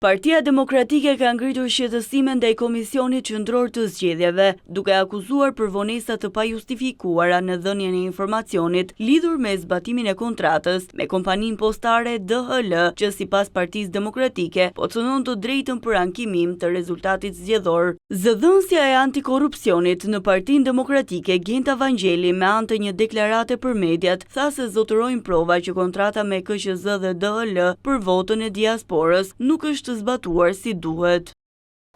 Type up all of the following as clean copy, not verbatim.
Partia Demokratike ka ngritur shqetësime ndaj Komisionit Qendror të Zgjedhjeve, duke akuzuar për vonesa të pajustifikuara në dhënien e informacionit lidhur me zbatimin e kontratës me kompaninë postare DHL, që sipas Partisë Demokratike po cënon të drejtën për ankimim të rezultatit zgjedhor. Zëdhënësja e antikorrupsionit në Partinë Demokratike, Gjenta Vangjeli, me anë të një deklarate për mediat, tha se zotërojnë prova që kontrata me KQZ dhe DHL për votën e diasporës nuk është zbatuar si duhet.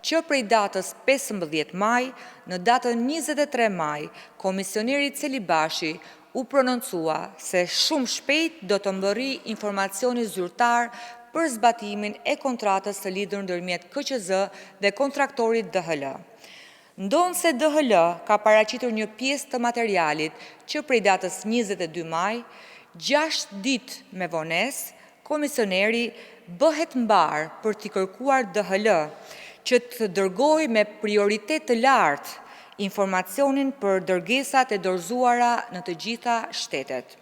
Që prej datës 15 maj, në datën 23 maj, komisioneri Celibashi u prononcua se shumë shpejt do të mbërri informacioni zyrtar për zbatimin e kontratës të lidhur ndërmjet KQZ dhe kontraktorit DHL. Ndonë se DHL ka paraqitur një pjesë të materialit që prej datës 22 maj, 6 ditë me vonesë, komisioneri bëhet mbar për t'i kërkuar DHL që të dërgojë me prioritet të lartë informacionin për dërgesat e dorëzuara në të gjitha shtetet.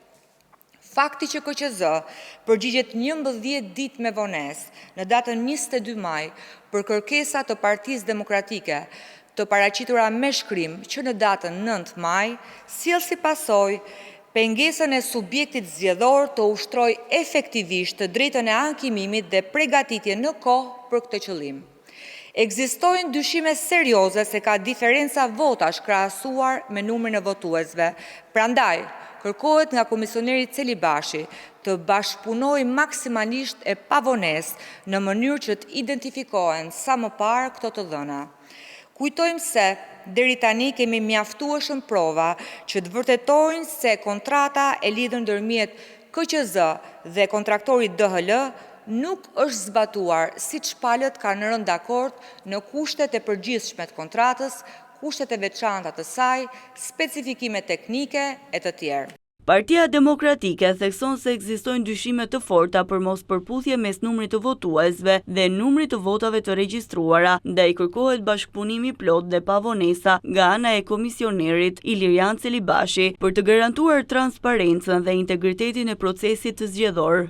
Fakti që KQZ përgjigjet 11 ditë me vonesë në datën 22 maj për kërkesa të Partisë Demokratike të paraqitura me shkrim që në datën 9 maj, sjell si pasojë pengesën e subjektit zgjedhor të ushtroj efektivisht të drejtën e ankimimit dhe përgatitje në kohë për këtë qëllim. Ekzistojnë dyshime serioze se ka diferenca votash krahasuar me numrin e votuesve. Prandaj, kërkohet nga komisioneri Celibashi të bashkëpunojë maksimalisht e pa vonesë në mënyrë që të identifikohen sa më parë këto të dhëna. Kujtojmë se deri tani kemi mjaftueshëm prova që të vërtetojnë se kontrata e lidhur ndërmjet KQZ dhe kontraktorit DHL nuk është zbatuar siç palët kanë rënë dakord në kushtet e përgjithshme të kontratës, kushtet e veçanta të saj, specifikime teknike e të tjerë. Partia Demokratike thekson se ekzistojnë dyshime të forta për mos përputhje mes numrit të votuesve dhe numrit të votave të regjistruara, ndaj kërkohet bashkëpunimi plot dhe pa vonesa nga ana e komisionerit Ilirian Celibashi për të garantuar transparencën dhe integritetin e procesit të zgjedhor.